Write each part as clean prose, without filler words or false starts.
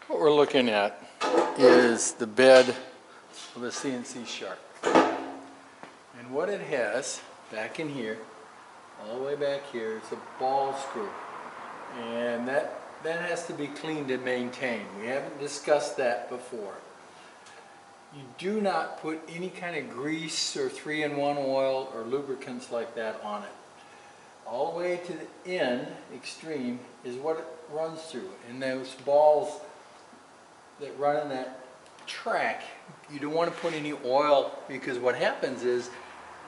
What we're looking at is the bed of a CNC shark. And what it has back in here, all the way back here, is a ball screw. And that has to be cleaned and maintained. We haven't discussed that before. You do not put any kind of grease or 3-in-1 oil or lubricants like that on it. All the way to the end, extreme, is what it runs through. And those balls that run in that track, you don't want to put any oil, because what happens is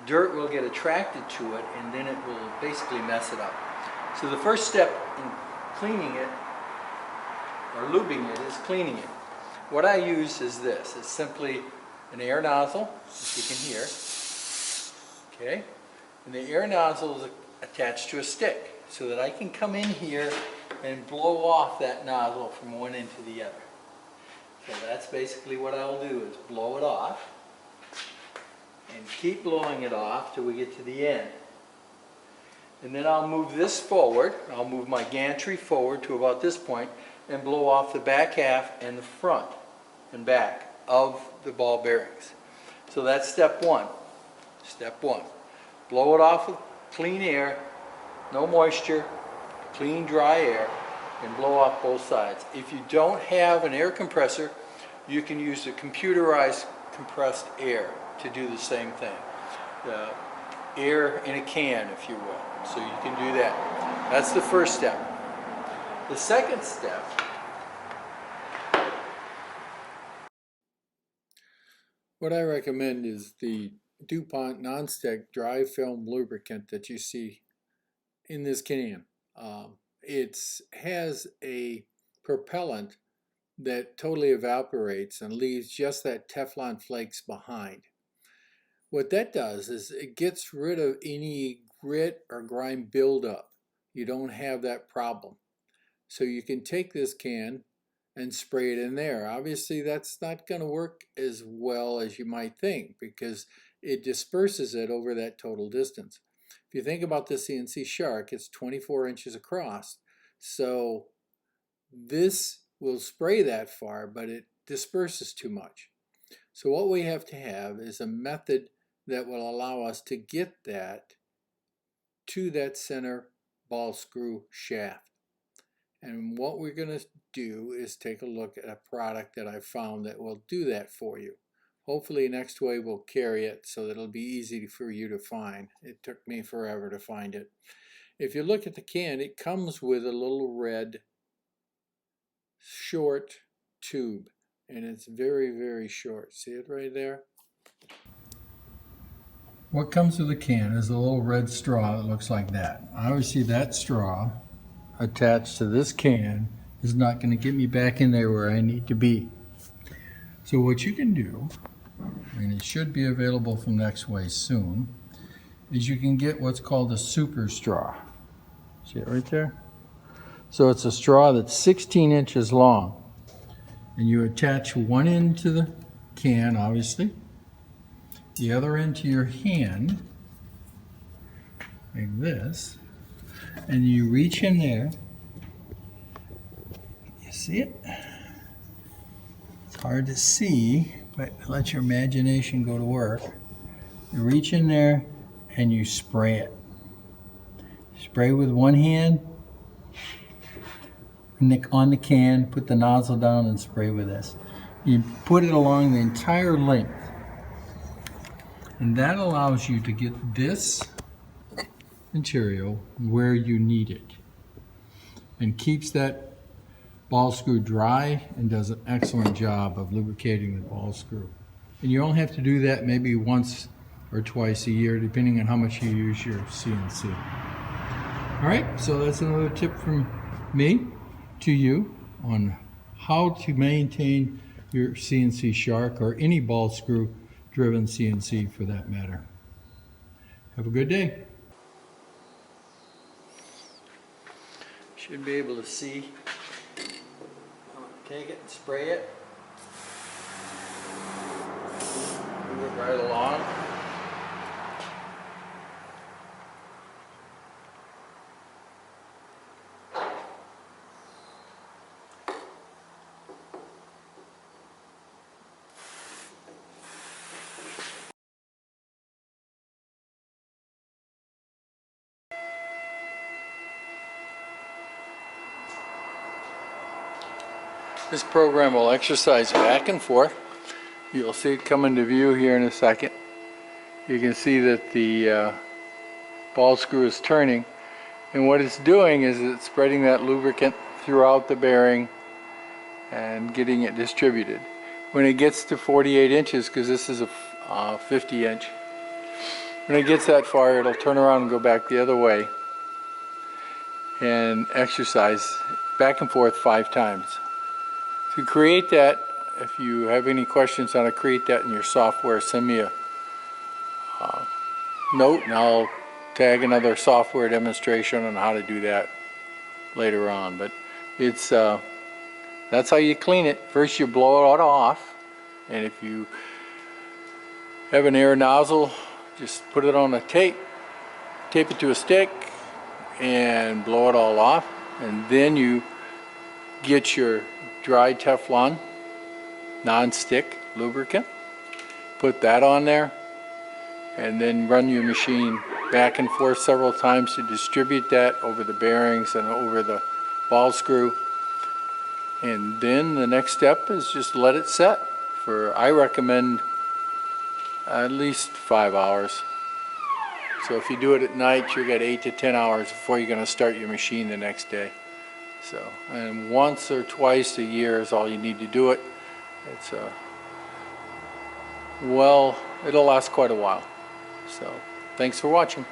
dirt will get attracted to it and then it will basically mess it up. So the first step in cleaning it or lubing it is cleaning it. What I use is this. It's simply an air nozzle, as you can hear. Okay? And the air nozzle is attached to a stick so that I can come in here and blow off that nozzle from one end to the other. So that's basically what I'll do, is blow it off and keep blowing it off till we get to the end. And then I'll move this forward. I'll move my gantry forward to about this point and blow off the back half and the front and back of the ball bearings. So that's step one. Step one. Blow it off with clean air, no moisture, clean dry air, and blow off both sides. If you don't have an air compressor, you can use the computerized compressed air to do the same thing. The air in a can, if you will. So you can do that. That's the first step. The second step, what I recommend is the DuPont nonstick dry film lubricant that you see in this can. It has a propellant that totally evaporates and leaves just that Teflon flakes behind. What that does is it gets rid of any grit or grime buildup. You don't have that problem. So you can take this can and spray it in there. Obviously that's not going to work as well as you might think, because it disperses it over that total distance. If you think about the CNC shark, it's 24 inches across. So this will spray that far, but it disperses too much. So what we have to have is a method that will allow us to get that to that center ball screw shaft. And what we're going to do is take a look at a product that I found that will do that for you. Hopefully next way we'll carry it so that it'll be easy for you to find. It took me forever to find it. If you look at the can, it comes with a little red short tube, and it's very, very short. See it right there? What comes with the can is a little red straw that looks like that. Obviously that straw attached to this can is not going to get me back in there where I need to be. So what you can do, and it should be available from Next Way soon, is you can get what's called a super straw. See it right there? So it's a straw that's 16 inches long. And you attach one end to the can, obviously, the other end to your hand, like this, and you reach in there. You see it? It's hard to see, but let your imagination go to work. You reach in there and you spray it. Spray with one hand on the can, put the nozzle down and spray with this. You put it along the entire length. And that allows you to get this material where you need it. And keeps that ball screw dry and does an excellent job of lubricating the ball screw. And you only have to do that maybe once or twice a year, depending on how much you use your CNC. All right, so that's another tip from me to you on how to maintain your CNC shark, or any ball screw driven CNC for that matter. Have a good day. Should be able to see. Take it and spray it. Move it right along. This program will exercise back and forth. You'll see it come into view here in a second. You can see that the ball screw is turning, and what it's doing is it's spreading that lubricant throughout the bearing and getting it distributed. When it gets to 48 inches, because this is a 50 inch, when it gets that far, it'll turn around and go back the other way and exercise back and forth 5 times. To create that, if you have any questions on how to create that in your software, send me a note and I'll tag another software demonstration on how to do that later on. But it's that's how you clean it. First you blow it off, and if you have an air nozzle, just put it on a tape it to a stick and blow it all off, and then you get your dry Teflon non-stick lubricant, put that on there, and then run your machine back and forth several times to distribute that over the bearings and over the ball screw. And then the next step is just let it set for, I recommend, at least 5 hours. So if you do it at night, you'll get 8 to 10 hours before you're going to start your machine the next day. So, and once or twice a year is all you need to do it. It's well, it'll last quite a while. So, thanks for watching.